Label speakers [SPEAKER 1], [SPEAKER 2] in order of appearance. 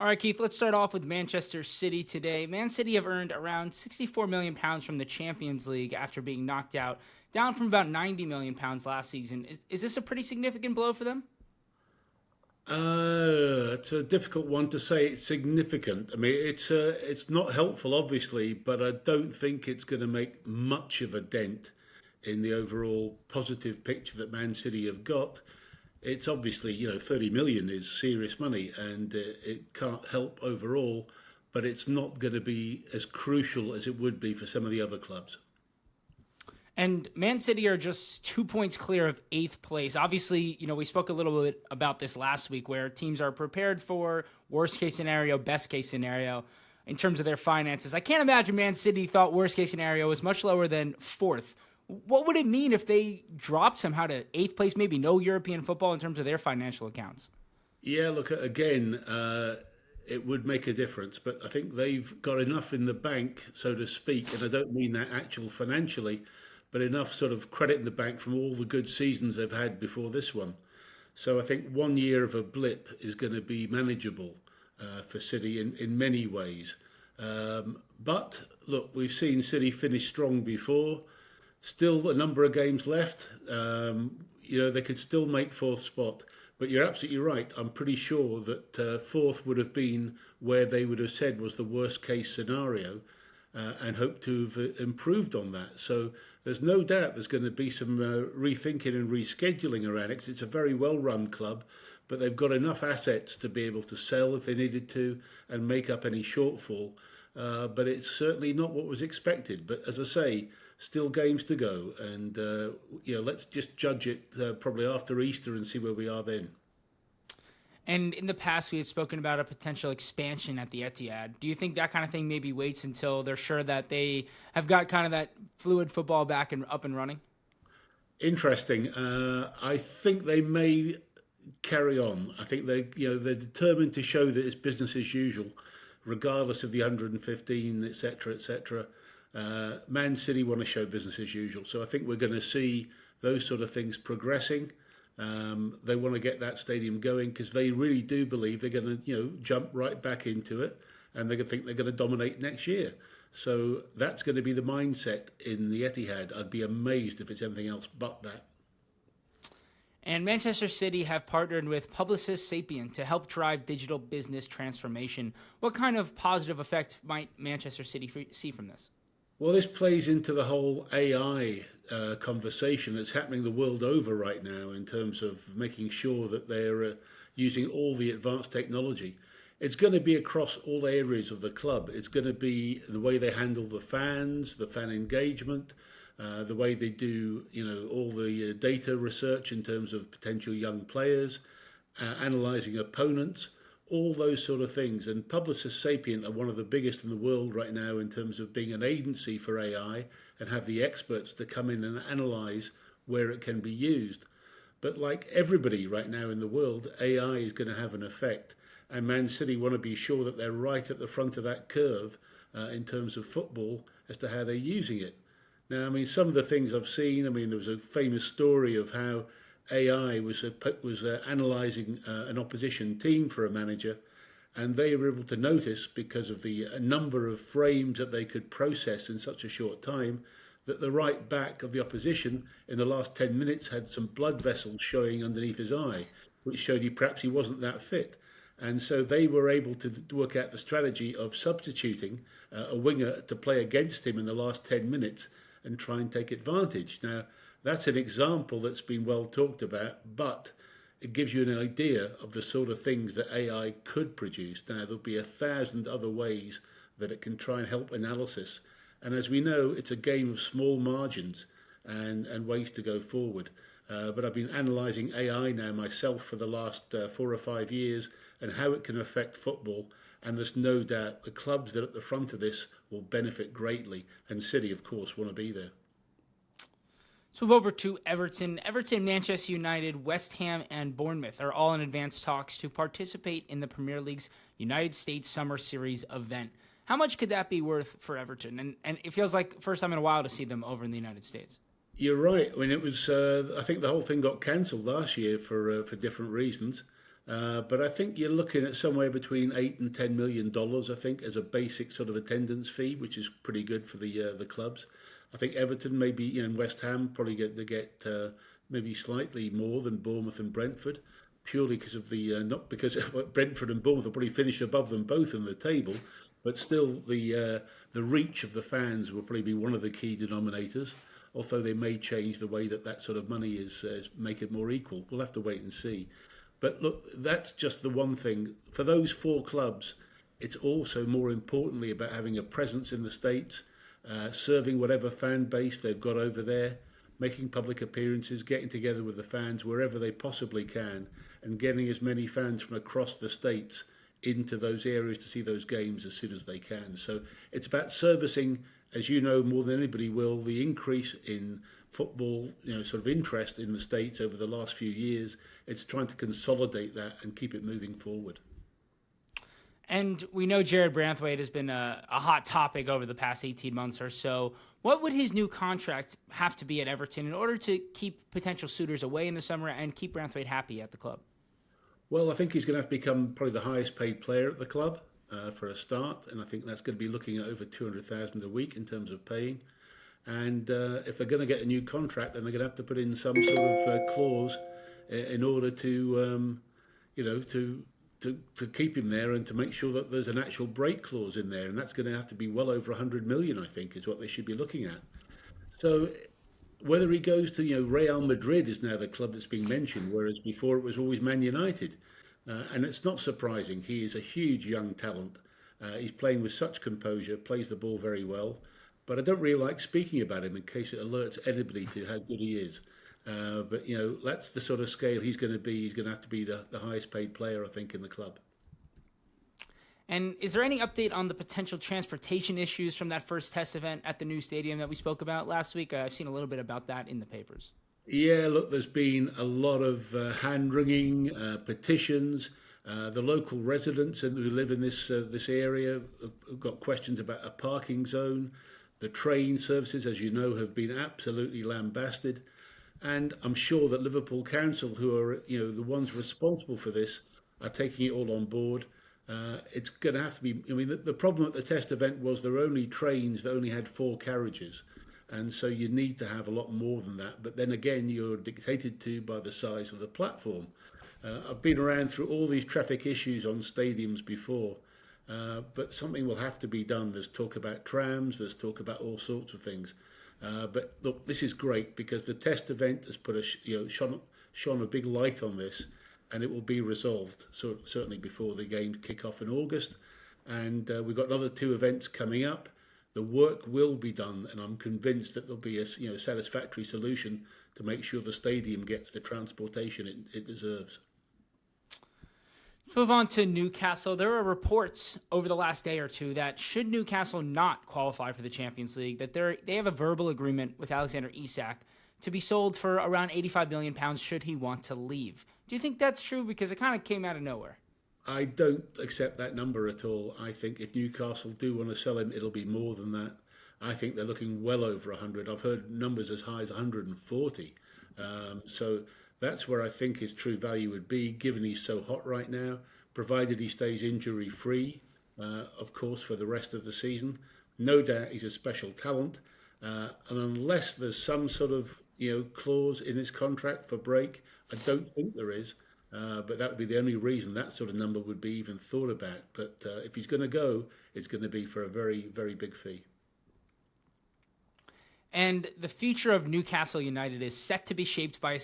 [SPEAKER 1] All right, Keith, let's start off with Manchester City today. Man City have earned around £64 million from the Champions League after being knocked out, down from about £90 million last season. Is this a pretty significant blow for them?
[SPEAKER 2] It's a difficult one to say it's significant. I mean, it's not helpful, obviously, but I don't think it's going to make much of a dent in the overall positive picture that Man City have got. It's obviously, 30 million is serious money, and it can't help overall, but it's not going to be as crucial as it would be for some of the other clubs.
[SPEAKER 1] And Man City are just 2 points clear of eighth place. Obviously, we spoke a little bit about this last week where teams are prepared for worst case scenario, best case scenario in terms of their finances. I can't imagine Man City thought worst case scenario was much lower than fourth. What would it mean if they dropped somehow to eighth place, maybe no European football in terms of their financial accounts?
[SPEAKER 2] Yeah, look, again, it would make a difference, but I think they've got enough in the bank, so to speak, and I don't mean that actual financially, but enough sort of credit in the bank from all the good seasons they've had before this one. So I think 1 year of a blip is going to be manageable for City in many ways. But look, we've seen City finish strong before. Still a number of games left. They could still make fourth spot. But you're absolutely right. I'm pretty sure that fourth would have been where they would have said was the worst case scenario, and hope to have improved on that. So there's no doubt there's going to be some rethinking and rescheduling around it 'cause it's a very well run club, but they've got enough assets to be able to sell if they needed to and make up any shortfall. But it's certainly not what was expected. But as I say, still games to go, and let's just judge it probably after Easter and see where we are then.
[SPEAKER 1] And in the past, we had spoken about a potential expansion at the Etihad. Do you think that kind of thing maybe waits until they're sure that they have got kind of that fluid football back and up and running?
[SPEAKER 2] Interesting. I think they may carry on. I think they're determined to show that it's business as usual, regardless of the 115, etc., etc. Man City want to show business as usual, so I think we're going to see those sort of things progressing. They want to get that stadium going because they really do believe they're going to, jump right back into it, and they think they're going to dominate next year. So that's going to be the mindset in the Etihad. I'd be amazed if it's anything else but that.
[SPEAKER 1] And Manchester City have partnered with Publicis Sapient to help drive digital business transformation. What kind of positive effect might Manchester City see from this?
[SPEAKER 2] Well, this plays into the whole AI conversation that's happening the world over right now in terms of making sure that they're using all the advanced technology. It's going to be across all areas of the club. It's going to be the way they handle the fans, the fan engagement, the way they do, all the data research in terms of potential young players, analysing opponents, all those sort of things. And Publicis Sapient are one of the biggest in the world right now in terms of being an agency for AI and have the experts to come in and analyse where it can be used. But like everybody right now in the world, AI is going to have an effect. And Man City want to be sure that they're right at the front of that curve in terms of football as to how they're using it. Now, I mean, some of the things I've seen, I mean, there was a famous story of how AI was analysing an opposition team for a manager, and they were able to notice, because of the number of frames that they could process in such a short time, that the right back of the opposition in the last 10 minutes had some blood vessels showing underneath his eye, which showed he perhaps he wasn't that fit. And so they were able to work out the strategy of substituting a winger to play against him in the last 10 minutes and try and take advantage. Now, that's an example that's been well talked about, but it gives you an idea of the sort of things that AI could produce. Now, there'll be 1,000 other ways that it can try and help analysis. And as we know, it's a game of small margins and ways to go forward. But I've been analysing AI now myself for the last 4 or 5 years and how it can affect football. And there's no doubt the clubs that are at the front of this will benefit greatly. And City, of course, want to be there.
[SPEAKER 1] So move over to Everton. Everton, Manchester United, West Ham, and Bournemouth are all in advanced talks to participate in the Premier League's United States Summer Series event. How much could that be worth for Everton? And it feels like first time in a while to see them over in the United States.
[SPEAKER 2] You're right. I mean, it was. I think the whole thing got cancelled last year for different reasons. But I think you're looking at somewhere between $8 and $10 million, I think, as a basic sort of attendance fee, which is pretty good for the clubs. I think Everton, maybe, and West Ham probably get maybe slightly more than Bournemouth and Brentford, purely because of the not because Brentford and Bournemouth will probably finish above them both in the table, but still the reach of the fans will probably be one of the key denominators. Although they may change the way that sort of money is make it more equal. We'll have to wait and see. But look, that's just the one thing. For those four clubs, it's also more importantly about having a presence in the States, serving whatever fan base they've got over there, making public appearances, getting together with the fans wherever they possibly can, and getting as many fans from across the States into those areas to see those games as soon as they can. So it's about servicing, as you know more than anybody will, the increase in football, sort of interest in the States over the last few years. It's trying to consolidate that and keep it moving forward.
[SPEAKER 1] And we know Jared Branthwaite has been a hot topic over the past 18 months or so. What would his new contract have to be at Everton in order to keep potential suitors away in the summer and keep Branthwaite happy at the club?
[SPEAKER 2] Well, I think he's going to have to become probably the highest paid player at the club for a start, and I think that's going to be looking at over 200,000 a week in terms of paying. And if they're going to get a new contract, then they're going to have to put in some sort of clause in order to, to keep him there and to make sure that there's an actual break clause in there, and that's going to have to be well over 100 million, I think, is what they should be looking at. So whether he goes to, Real Madrid is now the club that's being mentioned, whereas before it was always Man United. And it's not surprising. He is a huge young talent. He's playing with such composure, plays the ball very well. But I don't really like speaking about him in case it alerts anybody to how good he is. But, that's the sort of scale he's going to be. He's going to have to be the highest paid player, I think, in the club.
[SPEAKER 1] And is there any update on the potential transportation issues from that first test event at the new stadium that we spoke about last week? I've seen a little bit about that in the papers.
[SPEAKER 2] Yeah, look, there's been a lot of hand-wringing, petitions. The local residents who live in this area have got questions about a parking zone. The train services, as you know, have been absolutely lambasted. And I'm sure that Liverpool Council, who are the ones responsible for this, are taking it all on board. It's going to have to be. I mean, the problem at the test event was there were only trains that only had 4 carriages. And so you need to have a lot more than that. But then again, you're dictated to by the size of the platform. I've been around through all these traffic issues on stadiums before, but something will have to be done. There's talk about trams, there's talk about all sorts of things. But look, this is great because the test event has put shone a big light on this, and it will be resolved. So certainly before the games kick off in August, and we've got another 2 events coming up. The work will be done, and I'm convinced that there'll be a satisfactory solution to make sure the stadium gets the transportation it deserves.
[SPEAKER 1] Move on to Newcastle. There are reports over the last day or two that should Newcastle not qualify for the Champions League, that they have a verbal agreement with Alexander Isak to be sold for around £85 million should he want to leave. Do you think that's true? Because it kind of came out of nowhere.
[SPEAKER 2] I don't accept that number at all. I think if Newcastle do want to sell him, it'll be more than that. I think they're looking well over 100. I've heard numbers as high as 140. So that's where I think his true value would be, given he's so hot right now, provided he stays injury-free, of course, for the rest of the season. No doubt he's a special talent. And unless there's some sort of clause in his contract for break, I don't think there is. But that would be the only reason that sort of number would be even thought about. But if he's going to go, it's going to be for a very, very big fee.
[SPEAKER 1] And the future of Newcastle United is set to be shaped by a